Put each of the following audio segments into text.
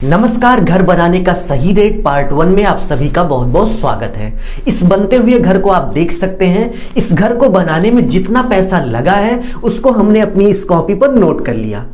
नमस्कार। घर बनाने का सही रेट पार्ट 1 में आप सभी का बहुत बहुत स्वागत है। इस बनते हुए घर को आप देख सकते हैं। इस घर को बनाने में जितना पैसा लगा है उसको हमने अपनी इस कॉपी पर नोट कर लिया।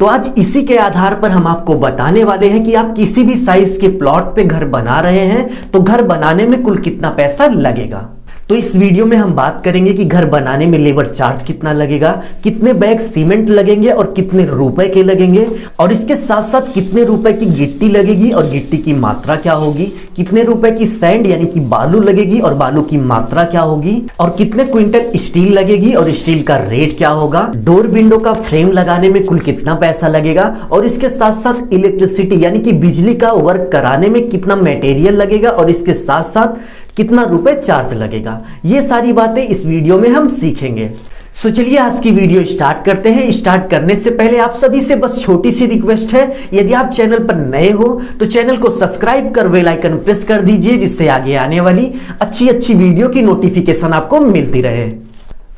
तो आज इसी के आधार पर हम आपको बताने वाले हैं कि आप किसी भी साइज के प्लॉट पे घर बना रहे हैं तो घर बनाने में कुल कितना पैसा लगेगा। तो इस वीडियो में हम बात करेंगे कि घर बनाने में लेबर चार्ज कितना लगेगा, कितने बैग सीमेंट लगेंगे और कितने रुपए के लगेंगे, और इसके साथ साथ कितने रुपए की गिट्टी लगेगी और गिट्टी की मात्रा क्या होगी, कितने रुपए की सैंड यानी कि बालू लगेगी और बालू की मात्रा क्या होगी, और कितने क्विंटल स्टील लगेगी और स्टील का रेट क्या होगा, डोर विंडो का फ्रेम लगाने में कुल कितना पैसा लगेगा, और इसके साथ साथ इलेक्ट्रिसिटी यानी कि बिजली का वर्क कराने में कितना मटेरियल लगेगा और इसके साथ साथ कितना रुपए चार्ज लगेगा। ये सारी बातें इस वीडियो में हम सीखेंगे। सो चलिए आज की वीडियो स्टार्ट करते हैं। स्टार्ट करने से पहले आप सभी से बस छोटी सी रिक्वेस्ट है, यदि आप चैनल पर नए हो तो चैनल को सब्सक्राइब कर बेल आइकन प्रेस कर दीजिए, जिससे आगे आने वाली अच्छी वीडियो की नोटिफिकेशन आपको मिलती रहे।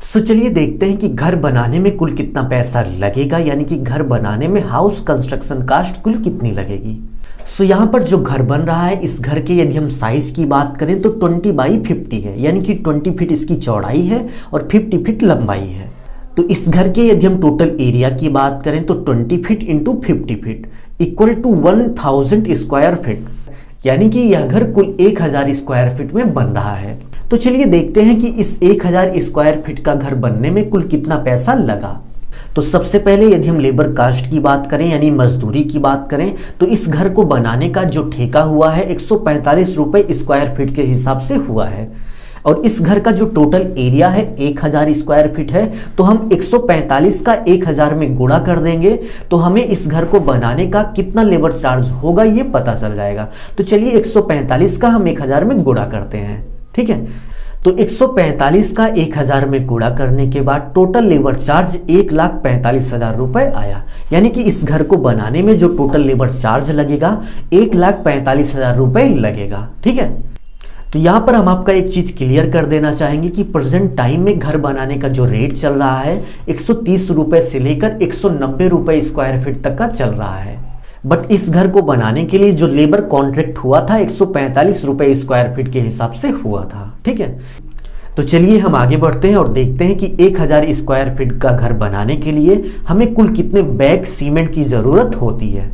सो चलिए देखते हैं कि घर बनाने में कुल कितना पैसा लगेगा, यानी कि घर बनाने में हाउस कंस्ट्रक्शन कास्ट कुल कितनी लगेगी। सो यहाँ पर जो घर बन रहा है, इस घर के यदि हम साइज की बात करें तो 20 बाई 50 है, यानी कि 20 फीट इसकी चौड़ाई है और 50 फीट लंबाई है। तो इस घर के यदि हम टोटल एरिया की बात करें तो 20 feet into 50 feet equal to 1000 square feet, यानी कि यह घर कुल 1000 स्क्वायर फीट में बन रहा है। तो चलिए देखते हैं कि इस 1000 स्क्वायर फीट का घर बनने में कुल कितना पैसा लगा। तो सबसे पहले यदि हम लेबर कास्ट की बात करें यानी मजदूरी की बात करें तो इस घर को बनाने का जो ठेका हुआ है 145 रुपए स्क्वायर फीट के हिसाब से हुआ है, और इस घर का जो टोटल एरिया है 1000 स्क्वायर फीट है। तो हम 145 का 1000 में गुणा कर देंगे तो हमें इस घर को बनाने का कितना लेबर चार्ज होगा ये पता चल जाएगा। तो चलिए 145 का हम 1000 में गुणा करते हैं, ठीक है। तो 145 का 1000 में गुणा करने के बाद टोटल लेबर चार्ज 1,45,000 रुपए आया, यानी कि इस घर को बनाने में जो टोटल लेबर चार्ज लगेगा 1,45,000 रुपए लगेगा, ठीक है। तो यहाँ पर हम आपका एक चीज क्लियर कर देना चाहेंगे कि प्रेजेंट टाइम में घर बनाने का जो रेट चल रहा है 130 रुपए से लेकर 190 रुपए स्क्वायर फीट तक का चल रहा है। बट इस घर को बनाने के लिए जो लेबर कॉन्ट्रैक्ट हुआ था 145 रुपए स्क्वायर फीट के हिसाब से हुआ था, ठीक है। तो चलिए हम आगे बढ़ते हैं और देखते हैं कि 1000 स्क्वायर फीट का घर बनाने के लिए हमें कुल कितने बैग सीमेंट की जरूरत होती है।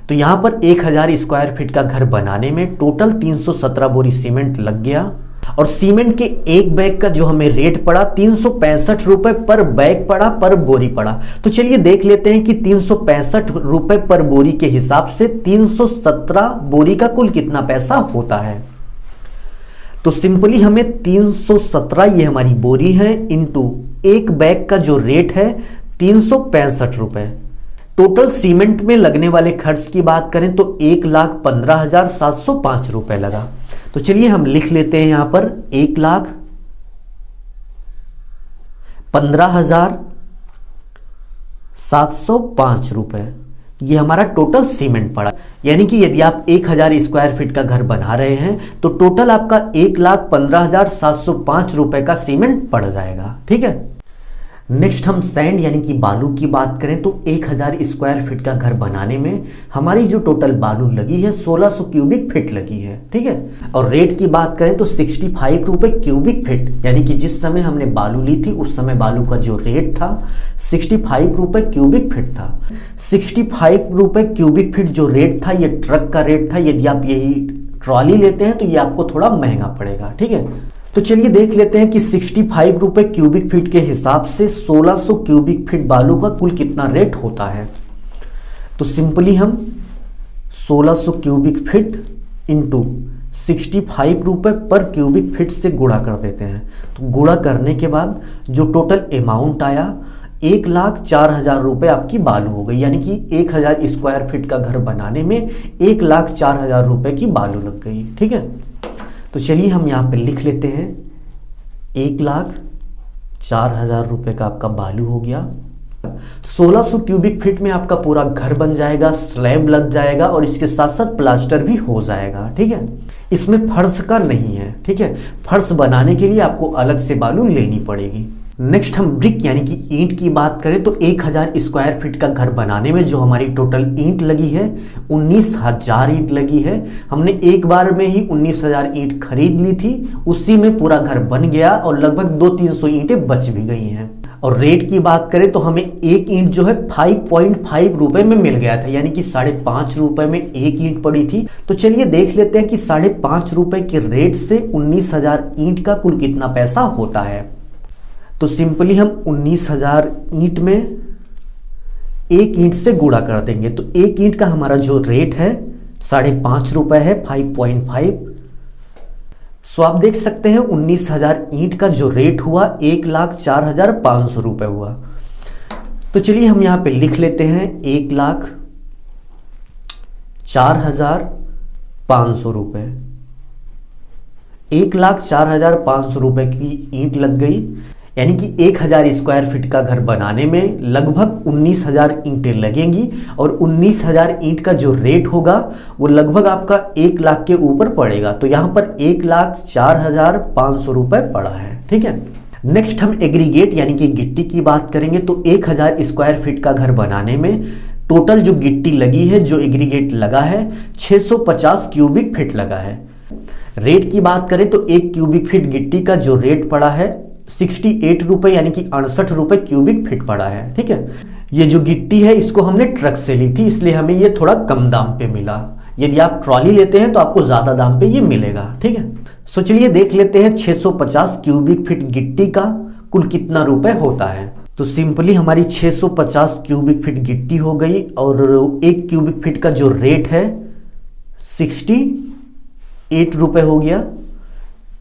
तो यहाँ पर 1000 स्क्वायर फीट का घर बनाने में टोटल 317 बोरी सीमेंट लग गया, और सीमेंट के एक बैग का जो हमें रेट पड़ा 365 रुपए पर बैग पड़ा, पर बोरी पड़ा। तो चलिए देख लेते हैं कि 365 रुपए पर बोरी के हिसाब से 317 बोरी का कुल कितना पैसा होता है। तो सिंपली हमें 317 ये हमारी बोरी है इंटू एक बैग का जो रेट है 365 रुपए। टोटल सीमेंट में लगने वाले खर्च की बात करें तो 1,15,705 रुपए लगा। तो चलिए हम लिख लेते हैं यहां पर 1,15,705 रुपए, ये हमारा टोटल सीमेंट पड़ा। यानी कि यदि आप 1000 स्क्वायर फीट का घर बना रहे हैं तो टोटल आपका 1,15,705 रुपए का सीमेंट पड़ जाएगा, ठीक है। नेक्स्ट हम सैंड यानी कि बालू की बात करें तो 1000 स्क्वायर फीट का घर बनाने में हमारी जो टोटल बालू लगी है 1600 क्यूबिक फीट लगी है, ठीक है। और रेट की बात करें तो 65 रुपए क्यूबिक फीट, यानी कि जिस समय हमने बालू ली थी उस समय बालू का जो रेट था 65 रुपए क्यूबिक फीट था। 65 रुपए क्यूबिक फीट जो रेट था ये ट्रक का रेट था। यदि आप यही ट्रॉली लेते हैं तो ये आपको थोड़ा महंगा पड़ेगा, ठीक है। तो चलिए देख लेते हैं कि 65 रुपए क्यूबिक फीट के हिसाब से 1600 क्यूबिक फीट बालू का कुल कितना रेट होता है। तो सिंपली हम 1600 क्यूबिक फीट इंटू 65 रुपए पर क्यूबिक फीट से गुणा कर देते हैं। तो गुणा करने के बाद जो टोटल अमाउंट आया 1,04,000 रुपए आपकी बालू हो गई, यानी कि 1000 स्क्वायर फीट का घर बनाने में 1,04,000 रुपए की बालू लग गई, ठीक है। तो चलिए हम यहाँ पे लिख लेते हैं 1,04,000 रुपए का आपका बालू हो गया। 1600 क्यूबिक फीट में आपका पूरा घर बन जाएगा, स्लैब लग जाएगा और इसके साथ साथ प्लास्टर भी हो जाएगा, ठीक है। इसमें फर्श का नहीं है, ठीक है। फर्श बनाने के लिए आपको अलग से बालू लेनी पड़ेगी। नेक्स्ट हम ब्रिक यानी कि ईंट की बात करें तो 1000 स्क्वायर फीट का घर बनाने में जो हमारी टोटल ईंट लगी है 19,000 ईंट लगी है। हमने एक बार में ही 19,000 ईंट खरीद ली थी, उसी में पूरा घर बन गया और लगभग 200-300 ईंटें बच भी गई हैं। और रेट की बात करें तो हमें एक ईंट जो है 5.5 रुपए में मिल गया था, यानी कि 5.5 रुपए में एक ईंट पड़ी थी। तो चलिए देख लेते हैं कि 5.5 रुपए के रेट से 19,000 ईंट का कुल कितना पैसा होता है। तो सिंपली हम 19,000 ईंट में एक ईंट से गुणा कर देंगे, तो एक ईंट का हमारा जो रेट है 5.5 रुपए है, 5.5। सो आप देख सकते हैं 19,000 ईंट का जो रेट हुआ 1,04,500 रुपए हुआ। तो चलिए हम यहां पे लिख लेते हैं 1,04,500 रुपए। 1,04,500 रुपए की ईंट लग गई, यानी कि 1,000 स्क्वायर फीट का घर बनाने में लगभग 19,000 ईंटें लगेंगी और 19,000 ईंट का जो रेट होगा वो लगभग आपका 1 लाख के ऊपर पड़ेगा। तो यहाँ पर 1,04,500 रुपए पड़ा है, ठीक है। नेक्स्ट हम एग्रीगेट यानी कि गिट्टी की बात करेंगे तो 1,000 स्क्वायर फीट का घर बनाने में टोटल जो गिट्टी लगी है, जो एग्रीगेट लगा है 650 क्यूबिक फीट लगा है। रेट की बात करें तो 1 क्यूबिक फीट गिट्टी का जो रेट पड़ा है 68 रुपए यानी कि 68 रुपए क्यूबिक फीट पड़ा है, ठीक है। ये जो गिट्टी है इसको हमने ट्रक से ली थी, इसलिए हमें ये थोड़ा कम दाम पे मिला। यदि आप ट्रॉली लेते हैं तो आपको ज्यादा दाम पे ये मिलेगा, ठीक है। सो चलिए देख लेते हैं 650 क्यूबिक फीट गिट्टी का कुल कितना रुपए होता है। तो सिंपली हमारी 650 क्यूबिक फीट गिट्टी हो गई और 1 क्यूबिक फीट का जो रेट है 68 रुपए हो गया।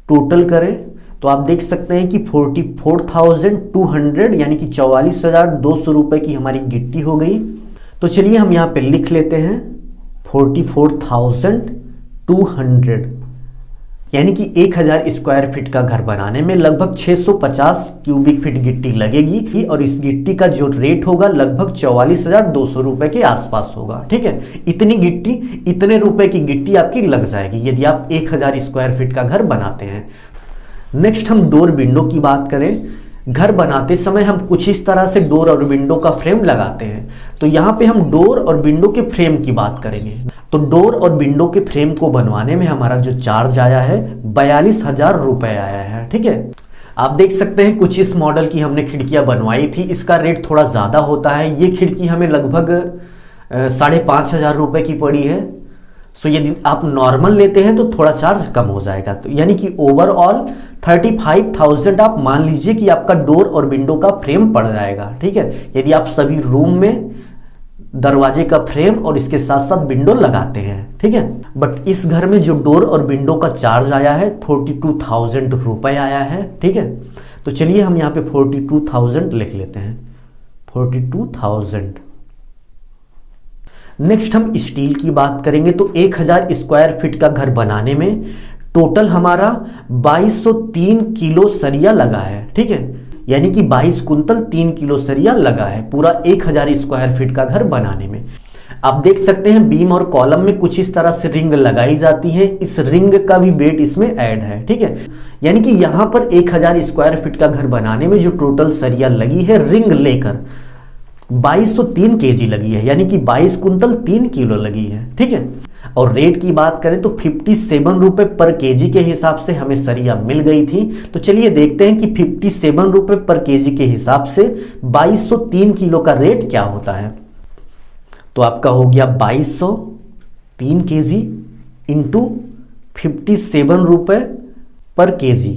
टोटल करें तो आप देख सकते हैं कि 44,200 यानी कि 44,200 रुपए की हमारी गिट्टी हो गई। तो चलिए हम यहां पे लिख लेते हैं 44,200 यानी कि 1,000 स्क्वायर फीट का घर बनाने में लगभग 650 क्यूबिक फीट गिट्टी लगेगी और इस गिट्टी का जो रेट होगा लगभग 44,200 रुपए के आसपास होगा, ठीक है। इतनी गिट्टी, इतने रुपए की गिट्टी आपकी लग जाएगी यदि आप 1,000 स्क्वायर फीट का घर बनाते हैं। नेक्स्ट हम डोर विंडो की बात करें। घर बनाते समय हम कुछ इस तरह से डोर और विंडो का फ्रेम लगाते हैं। तो यहाँ पे हम डोर और विंडो के फ्रेम की बात करेंगे। तो डोर और विंडो के फ्रेम को बनवाने में हमारा जो चार्ज आया है 42,000 रुपए आया है, ठीक है। आप देख सकते हैं कुछ इस मॉडल की हमने खिड़कियां बनवाई थी, इसका रेट थोड़ा ज्यादा होता है। ये खिड़की हमें लगभग 5,500 रुपए की पड़ी है। सो यदि आप नॉर्मल लेते हैं तो थोड़ा चार्ज कम हो जाएगा। तो यानी कि ओवरऑल 35,000 आप मान लीजिए कि आपका डोर और विंडो का फ्रेम पड़ जाएगा, ठीक है। यदि आप सभी रूम में दरवाजे का फ्रेम और इसके साथ साथ विंडो लगाते हैं, ठीक है। बट इस घर में जो डोर और विंडो का चार्ज आया है 42,000 रुपए आया है, ठीक है। तो चलिए हम यहाँ पे 42,000 लिख लेते हैं, 42,000। नेक्स्ट हम स्टील की बात करेंगे तो 1,000 स्क्वायर फीट का घर बनाने में टोटल हमारा 2203 किलो सरिया लगा है, ठीक है। यानी कि 22 कुंतल 3 किलो सरिया लगा है पूरा 1,000 स्क्वायर फीट का घर बनाने में। आप देख सकते हैं बीम और कॉलम में कुछ इस तरह से रिंग लगाई जाती है, इस रिंग का भी वेट इसमें ऐड है, ठीक है। यानी कि यहां पर 1,000 स्क्वायर फीट का घर बनाने में जो टोटल सरिया लगी है रिंग लेकर 2203 केजी लगी है, यानी कि 22 कुंतल 3 किलो लगी है, ठीक है। और रेट की बात करें तो 57 रुपए पर केजी के हिसाब से हमें सरिया मिल गई थी। तो चलिए देखते हैं कि 57 रुपए पर केजी के हिसाब से 2203 किलो का रेट क्या होता है। तो आपका हो गया 2203 केजी इंटू 57 रुपए पर केजी।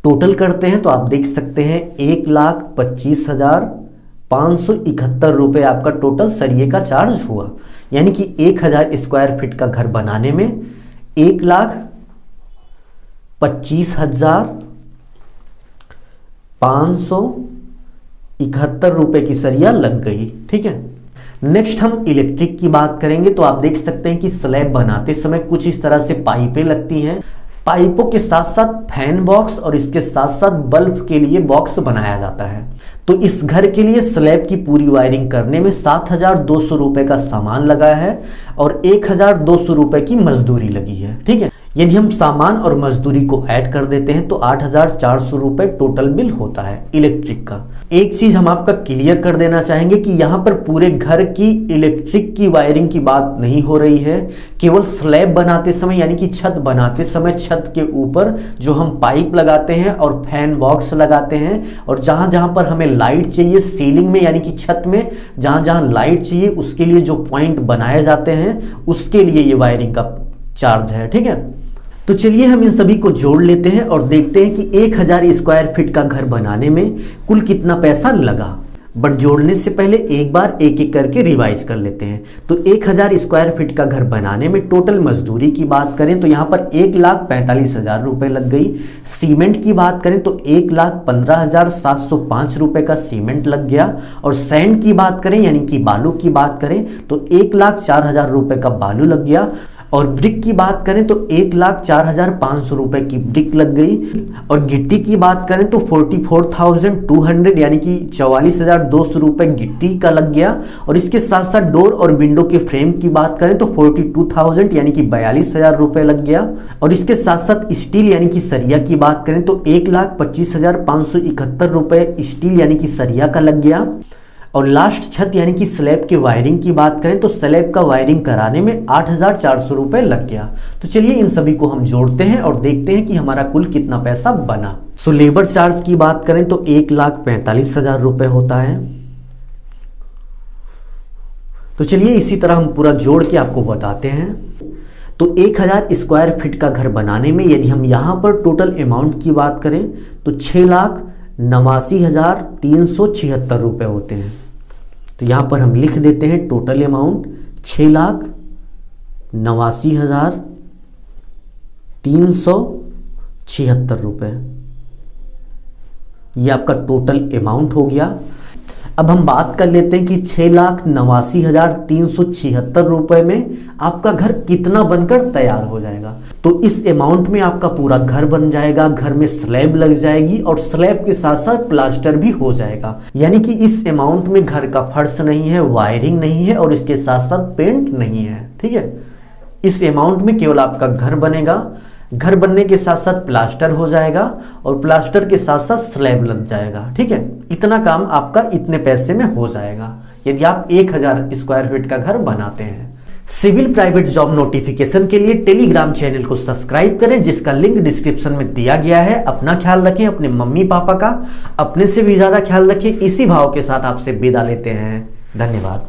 टोटल करते हैं तो आप देख सकते हैं 1,25,571 रुपए आपका टोटल सरिये का चार्ज हुआ। यानी कि 1,000 स्क्वायर फीट का घर बनाने में 1,25,571 रुपए की सरिया लग गई, ठीक है। नेक्स्ट हम इलेक्ट्रिक की बात करेंगे तो आप देख सकते हैं कि स्लैब बनाते समय कुछ इस तरह से पाइपें लगती हैं। पाइपों के साथ साथ फैन बॉक्स और इसके साथ साथ बल्ब के लिए बॉक्स बनाया जाता है। तो इस घर के लिए स्लैब की पूरी वायरिंग करने में 7,200 रुपए का सामान लगा है और 1,200 रुपए की मजदूरी लगी है, ठीक है। यदि हम सामान और मजदूरी को ऐड कर देते हैं तो 8,400 रुपए टोटल बिल होता है इलेक्ट्रिक का। एक चीज हम आपका क्लियर कर देना चाहेंगे कि यहाँ पर पूरे घर की इलेक्ट्रिक की वायरिंग की बात नहीं हो रही है, केवल स्लैब बनाते समय यानी कि छत बनाते समय छत के ऊपर जो हम पाइप लगाते हैं और फैन बॉक्स लगाते हैं, और जहां जहां पर हमें लाइट चाहिए सीलिंग में यानी कि छत में जहां जहां लाइट चाहिए उसके लिए जो पॉइंट बनाए जाते हैं उसके लिए ये वायरिंग का चार्ज है। ठीक है, तो चलिए हम इन सभी को जोड़ लेते हैं और देखते हैं कि 1000 स्क्वायर फीट का घर बनाने में कुल कितना पैसा लगा। बट जोड़ने से पहले एक बार एक एक करके रिवाइज कर लेते हैं। तो 1000 स्क्वायर फीट का घर बनाने में टोटल मजदूरी की बात करें तो यहाँ पर 1,45,000 रुपये लग गई। सीमेंट की बात करें तो 1,15,705 रुपये का सीमेंट लग गया। और सैंड की बात करें यानी कि बालू की बात करें तो 1,04,000 रुपये का बालू लग गया। और ब्रिक की बात करें तो 1,04,500 रुपए की ब्रिक लग गई। और गिट्टी की बात करें तो 44,200 यानी कि 44,200 रुपए गिट्टी का लग गया। और इसके साथ साथ डोर और विंडो के फ्रेम की बात करें तो 42,000 यानी कि 42,000 रुपए लग गया। और इसके साथ साथ स्टील यानी कि सरिया की बात करें तो 1,25,571 रुपए स्टील यानी कि सरिया का लग गया। और लास्ट छत यानी कि स्लैब के वायरिंग की बात करें तो स्लैब का वायरिंग कराने में 8,400 रुपये लग गया। तो चलिए इन सभी को हम जोड़ते हैं और देखते हैं कि हमारा कुल कितना पैसा बना। सो लेबर चार्ज की बात करें तो 1,45,000 रुपये होता है। तो चलिए इसी तरह हम पूरा जोड़ के आपको बताते हैं। तो 1000 स्क्वायर फीट का घर बनाने में यदि हम यहाँ पर टोटल अमाउंट की बात करें तो 6,89,376 रुपये होते हैं। तो यहाँ पर हम लिख देते हैं टोटल अमाउंट 6,89,376 रुपये। ये आपका टोटल अमाउंट हो गया। अब हम बात कर लेते हैं कि 6,89,376 रुपये में आपका घर कितना बनकर तैयार हो जाएगा। तो इस अमाउंट में आपका पूरा घर बन जाएगा, घर में स्लैब लग जाएगी और स्लैब के साथ साथ प्लास्टर भी हो जाएगा। यानी कि इस अमाउंट में घर का फर्श नहीं है, वायरिंग नहीं है और इसके साथ साथ पेंट नहीं है। ठीक है, इस अमाउंट में केवल आपका घर बनेगा, घर बनने के साथ साथ प्लास्टर हो जाएगा और प्लास्टर के साथ साथ स्लैब लग जाएगा। ठीक है, इतना काम आपका इतने पैसे में हो जाएगा यदि आप 1000 स्क्वायर फीट का घर बनाते हैं। सिविल प्राइवेट जॉब नोटिफिकेशन के लिए टेलीग्राम चैनल को सब्सक्राइब करें जिसका लिंक डिस्क्रिप्शन में दिया गया है। अपना ख्याल रखें, अपने मम्मी पापा का अपने से भी ज्यादा ख्याल रखें। इसी भाव के साथ आपसे विदा लेते हैं। धन्यवाद।